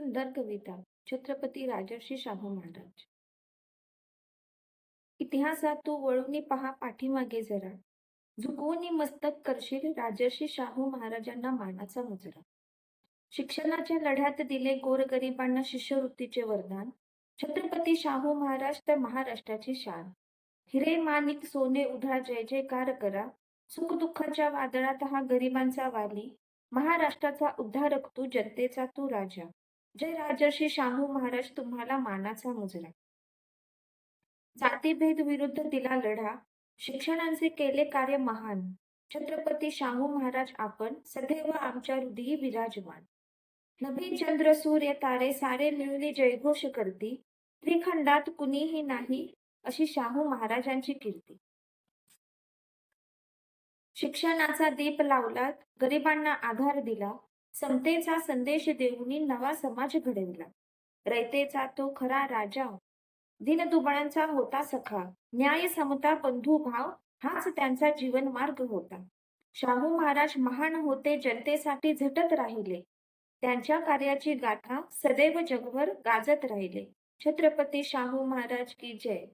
सुंदर कविता छत्रपती राजर्षी शाहू महाराज. इतिहासात तू वळून पहा पाठीमागे जरा, झुकवून मस्तक करशील राजर्षी शाहू महाराजांना मानाचा मुजरा. शिक्षणाच्या लढ्यात दिले गोरगरिबांना शिष्यवृत्तीचे वरदान. छत्रपती शाहू महाराज तर महाराष्ट्राची शान. हिरे माणिक सोने उधळा जय जयकार करा, सुख दुःखाच्या वादळात हा गरिबांचा वाली. महाराष्ट्राचा उद्धारक तू, जनतेचा तू राजा. जय राजर्षी शाहू महाराज, तुम्हाला मानाचा मुजरा. जातीभेद विरुद्ध दिला लढा, शिक्षणाचे केले कार्य महान. छत्रपती शाहू महाराज आपण, सदैव आमच्या हृदयी विराजमान. नभी चंद्र सूर्य तारे सारे मिळून जयघोष करती, त्रिखंडात कुणीही नाही अशी शाहू महाराजांची कीर्ती. शिक्षणाचा दीप लावला, गरिबांना आधार दिला, समतेचा संदेश देऊनी नवा समाज घडविला. रयतेचा तो खरा राजा, दीनदुबळांचा होता सखा. न्याय समता बंधू भाव हाच त्यांचा जीवन मार्ग होता. शाहू महाराज महान होते, जनतेसाठी झटत राहिले. त्यांच्या कार्याची गाथा सदैव जगभर गाजत राहिले. छत्रपती शाहू महाराज की जय.